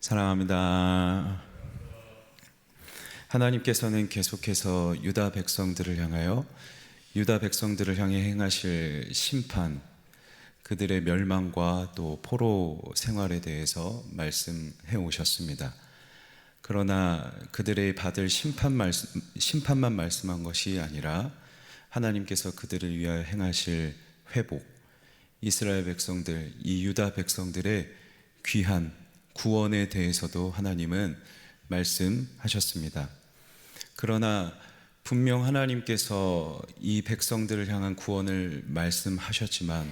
사랑합니다. 하나님께서는 계속해서 유다 백성들을 향해 행하실 심판, 그들의 멸망과 또 포로 생활에 대해서 말씀해 오셨습니다. 그러나 그들의 받을 심판만 말씀한 것이 아니라 하나님께서 그들을 위하여 행하실 회복, 이스라엘 백성들, 이 유다 백성들의 귀한 구원에 대해서도 하나님은 말씀하셨습니다. 그러나 분명 하나님께서 이 백성들을 향한 구원을 말씀하셨지만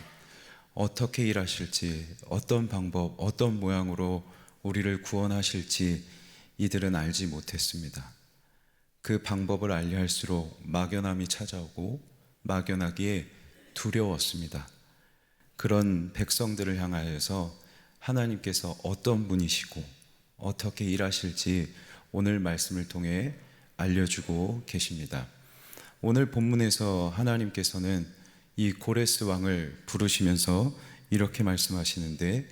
어떻게 일하실지, 어떤 방법, 어떤 모양으로 우리를 구원하실지 이들은 알지 못했습니다. 그 방법을 알려 할수록 막연함이 찾아오고 막연하기에 두려웠습니다. 그런 백성들을 향하여서 하나님께서 어떤 분이시고 어떻게 일하실지 오늘 말씀을 통해 알려주고 계십니다. 오늘 본문에서 하나님께서는 이 고레스 왕을 부르시면서 이렇게 말씀하시는데,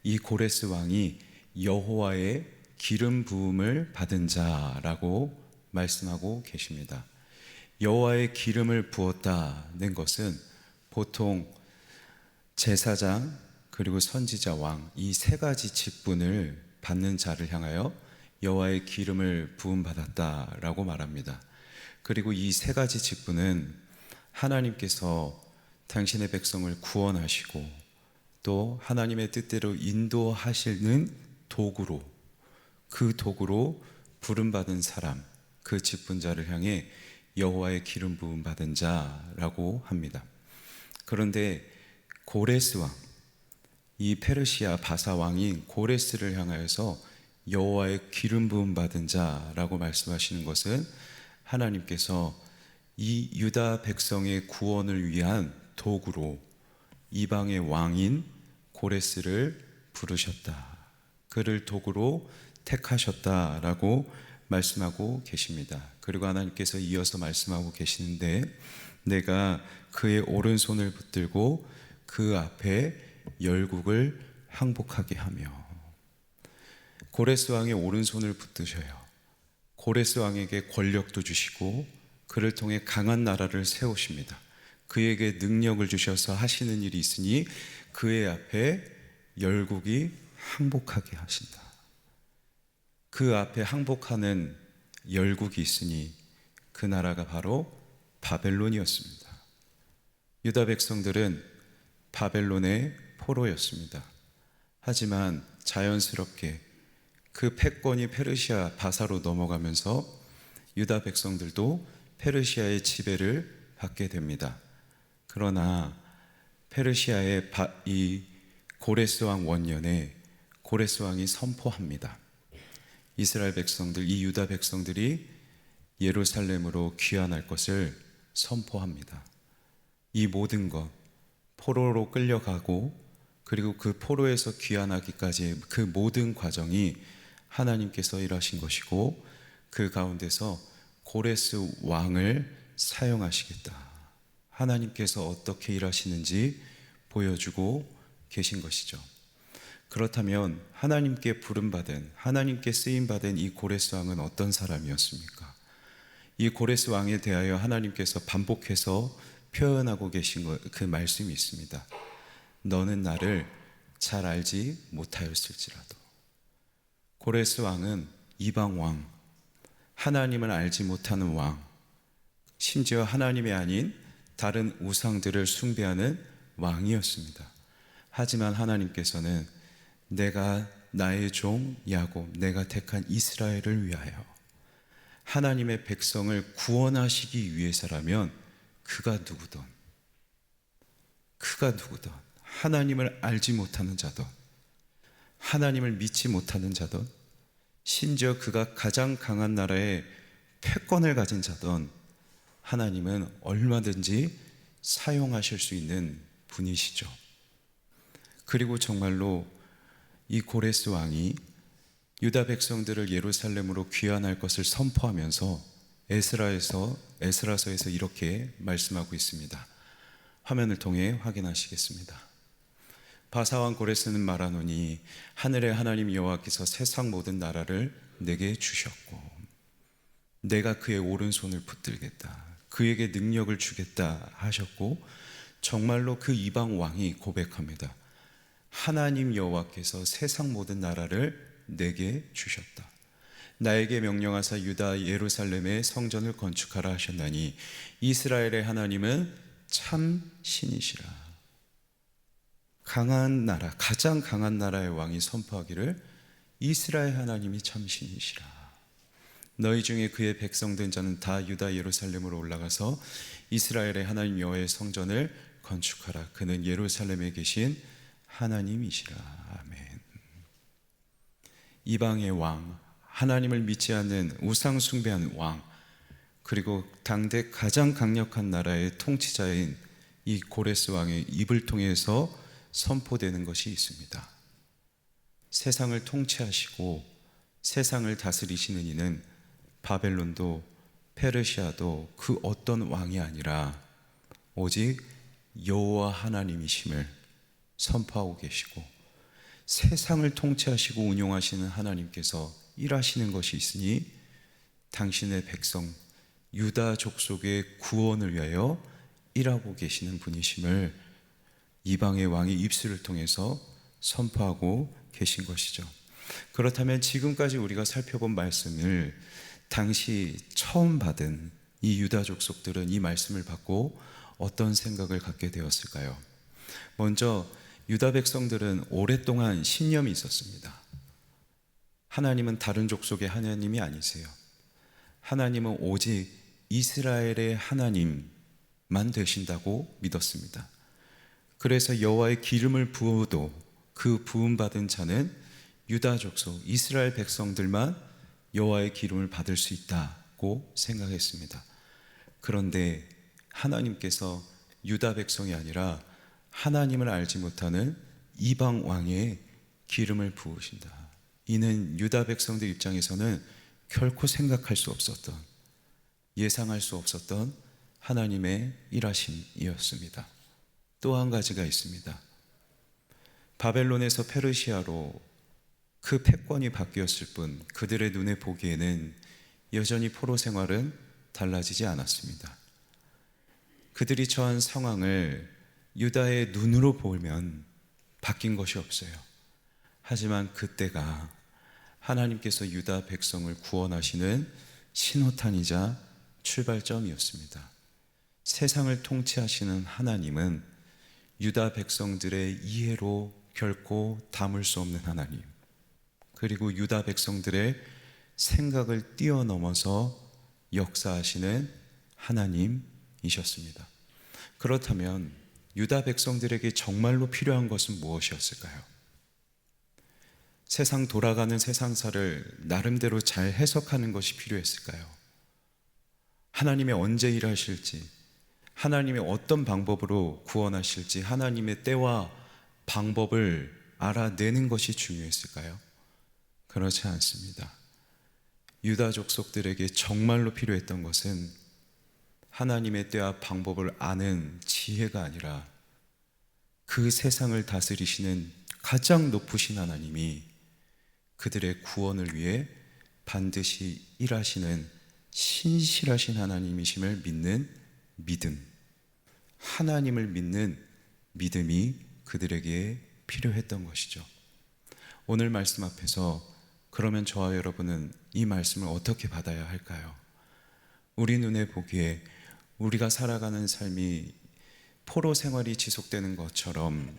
이 고레스 왕이 여호와의 기름 부음을 받은 자라고 말씀하고 계십니다. 여호와의 기름을 부었다는 것은 보통 제사장 그리고 선지자 왕, 이 세 가지 직분을 받는 자를 향하여 여호와의 기름을 부음 받았다라고 말합니다. 그리고 이 세 가지 직분은 하나님께서 당신의 백성을 구원하시고 또 하나님의 뜻대로 인도하시는 도구로, 그 도구로 부름 받은 사람, 그 직분자를 향해 여호와의 기름 부음 받은 자라고 합니다. 그런데 고레스 왕, 이 페르시아 바사 왕인 고레스를 향하여서 여호와의 기름 부음 받은 자라고 말씀하시는 것은 하나님께서 이 유다 백성의 구원을 위한 도구로 이방의 왕인 고레스를 부르셨다, 그를 도구로 택하셨다라고 말씀하고 계십니다. 그리고 하나님께서 이어서 말씀하고 계시는데, 내가 그의 오른손을 붙들고 그 앞에 열국을 항복하게 하며. 고레스 왕의 오른손을 붙드셔요. 고레스 왕에게 권력도 주시고 그를 통해 강한 나라를 세우십니다. 그에게 능력을 주셔서 하시는 일이 있으니 그의 앞에 열국이 항복하게 하신다. 그 앞에 항복하는 열국이 있으니 그 나라가 바로 바벨론이었습니다. 유다 백성들은 바벨론의 포로였습니다. 하지만 자연스럽게 그 패권이 페르시아 바사로 넘어가면서 유다 백성들도 페르시아의 지배를 받게 됩니다. 그러나 페르시아의 이 고레스 왕 원년에 고레스 왕이 선포합니다. 이스라엘 백성들, 이 유다 백성들이 예루살렘으로 귀환할 것을 선포합니다. 이 모든 것, 포로로 끌려가고 그리고 그 포로에서 귀환하기까지 그 모든 과정이 하나님께서 일하신 것이고, 그 가운데서 고레스 왕을 사용하시겠다, 하나님께서 어떻게 일하시는지 보여주고 계신 것이죠. 그렇다면 하나님께 부름받은, 하나님께 쓰임받은 이 고레스 왕은 어떤 사람이었습니까? 이 고레스 왕에 대하여 하나님께서 반복해서 표현하고 계신 그 말씀이 있습니다. 너는 나를 잘 알지 못하였을지라도. 고레스 왕은 이방 왕, 하나님을 알지 못하는 왕, 심지어 하나님이 아닌 다른 우상들을 숭배하는 왕이었습니다. 하지만 하나님께서는 내가 나의 종 야곱, 내가 택한 이스라엘을 위하여, 하나님의 백성을 구원하시기 위해서라면 그가 누구든 하나님을 알지 못하는 자든 하나님을 믿지 못하는 자든 심지어 그가 가장 강한 나라의 패권을 가진 자든 하나님은 얼마든지 사용하실 수 있는 분이시죠. 그리고 정말로 이 고레스 왕이 유다 백성들을 예루살렘으로 귀환할 것을 선포하면서 에스라서에서 이렇게 말씀하고 있습니다. 화면을 통해 확인하시겠습니다. 바사왕 고레스는 말하노니 하늘의 하나님 여호와께서 세상 모든 나라를 내게 주셨고 내가 그의 오른손을 붙들겠다, 그에게 능력을 주겠다 하셨고, 정말로 그 이방 왕이 고백합니다. 하나님 여호와께서 세상 모든 나라를 내게 주셨다. 나에게 명령하사 유다 예루살렘의 성전을 건축하라 하셨나니 이스라엘의 하나님은 참 신이시라. 강한 나라, 가장 강한 나라의 왕이 선포하기를 이스라엘 하나님이 참 신이시라. 너희 중에 그의 백성된 자는 다 유다 예루살렘으로 올라가서 이스라엘의 하나님 여호와의 성전을 건축하라. 그는 예루살렘에 계신 하나님이시라. 아멘. 이방의 왕, 하나님을 믿지 않는 우상 숭배하는 왕, 그리고 당대 가장 강력한 나라의 통치자인 이 고레스 왕의 입을 통해서 선포되는 것이 있습니다. 세상을 통치하시고 세상을 다스리시는 이는 바벨론도 페르시아도 그 어떤 왕이 아니라 오직 여호와 하나님이심을 선포하고 계시고, 세상을 통치하시고 운용하시는 하나님께서 일하시는 것이 있으니 당신의 백성 유다 족속의 구원을 위하여 일하고 계시는 분이심을 이방의 왕의 입술을 통해서 선포하고 계신 것이죠. 그렇다면 지금까지 우리가 살펴본 말씀을 당시 처음 받은 이 유다 족속들은 이 말씀을 받고 어떤 생각을 갖게 되었을까요? 먼저 유다 백성들은 오랫동안 신념이 있었습니다. 하나님은 다른 족속의 하나님이 아니세요. 하나님은 오직 이스라엘의 하나님만 되신다고 믿었습니다. 그래서 여호와의 기름을 부어도 그 부음받은 자는 유다 족속, 이스라엘 백성들만 여호와의 기름을 받을 수 있다고 생각했습니다. 그런데 하나님께서 유다 백성이 아니라 하나님을 알지 못하는 이방 왕의 기름을 부으신다. 이는 유다 백성들 입장에서는 결코 생각할 수 없었던, 예상할 수 없었던 하나님의 일하심이었습니다. 또 한 가지가 있습니다. 바벨론에서 페르시아로 그 패권이 바뀌었을 뿐 그들의 눈에 보기에는 여전히 포로 생활은 달라지지 않았습니다. 그들이 처한 상황을 유다의 눈으로 보면 바뀐 것이 없어요. 하지만 그때가 하나님께서 유다 백성을 구원하시는 신호탄이자 출발점이었습니다. 세상을 통치하시는 하나님은 유다 백성들의 이해로 결코 담을 수 없는 하나님, 그리고 유다 백성들의 생각을 뛰어넘어서 역사하시는 하나님이셨습니다. 그렇다면 유다 백성들에게 정말로 필요한 것은 무엇이었을까요? 세상 돌아가는 세상사를 나름대로 잘 해석하는 것이 필요했을까요? 하나님이 언제 일하실지, 하나님이 어떤 방법으로 구원하실지 하나님의 때와 방법을 알아내는 것이 중요했을까요? 그렇지 않습니다. 유다 족속들에게 정말로 필요했던 것은 하나님의 때와 방법을 아는 지혜가 아니라 그 세상을 다스리시는 가장 높으신 하나님이 그들의 구원을 위해 반드시 일하시는 신실하신 하나님이심을 믿는 믿음, 하나님을 믿는 믿음이 그들에게 필요했던 것이죠. 오늘 말씀 앞에서 그러면 저와 여러분은 이 말씀을 어떻게 받아야 할까요? 우리 눈에 보기에 우리가 살아가는 삶이 포로 생활이 지속되는 것처럼,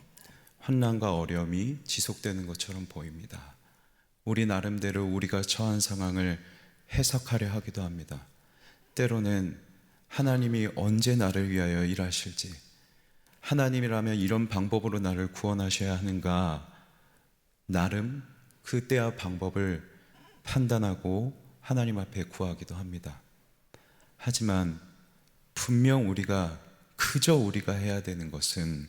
환난과 어려움이 지속되는 것처럼 보입니다. 우리 나름대로 우리가 처한 상황을 해석하려 하기도 합니다. 때로는 하나님이 언제 나를 위하여 일하실지, 하나님이라면 이런 방법으로 나를 구원하셔야 하는가, 나름 그 때와 방법을 판단하고 하나님 앞에 구하기도 합니다. 하지만 분명 그저 우리가 해야 되는 것은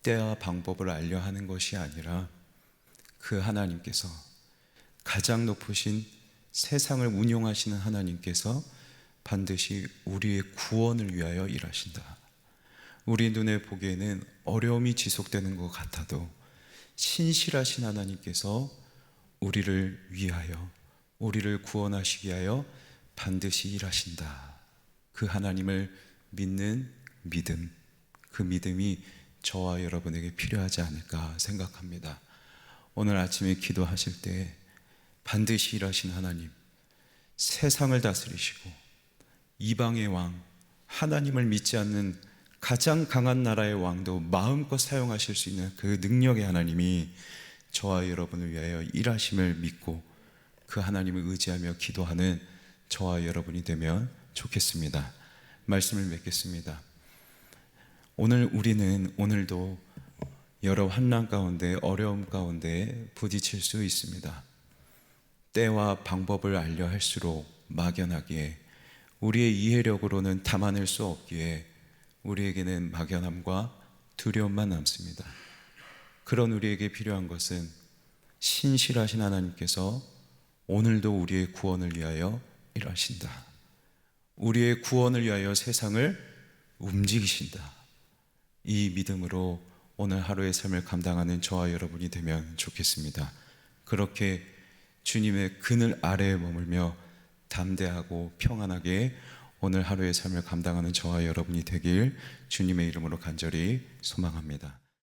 때와 방법을 알려 하는 것이 아니라 그 하나님께서, 가장 높으신 세상을 운용하시는 하나님께서 반드시 우리의 구원을 위하여 일하신다. 우리 눈에 보기에는 어려움이 지속되는 것 같아도 신실하신 하나님께서 우리를 위하여, 우리를 구원하시기 위하여 반드시 일하신다. 그 하나님을 믿는 믿음, 그 믿음이 저와 여러분에게 필요하지 않을까 생각합니다. 오늘 아침에 기도하실 때 반드시 일하신 하나님, 세상을 다스리시고 이방의 왕, 하나님을 믿지 않는 가장 강한 나라의 왕도 마음껏 사용하실 수 있는 그 능력의 하나님이 저와 여러분을 위하여 일하심을 믿고 그 하나님을 의지하며 기도하는 저와 여러분이 되면 좋겠습니다. 말씀을 맺겠습니다. 오늘 우리는 오늘도 여러 환난 가운데, 어려움 가운데 부딪힐 수 있습니다. 때와 방법을 알려 할수록 막연하기에, 우리의 이해력으로는 담아낼 수 없기에 우리에게는 막연함과 두려움만 남습니다. 그런 우리에게 필요한 것은 신실하신 하나님께서 오늘도 우리의 구원을 위하여 일하신다. 우리의 구원을 위하여 세상을 움직이신다. 이 믿음으로 오늘 하루의 삶을 감당하는 저와 여러분이 되면 좋겠습니다. 그렇게 주님의 그늘 아래에 머물며 담대하고 평안하게 오늘 하루의 삶을 감당하는 저와 여러분이 되길 주님의 이름으로 간절히 소망합니다.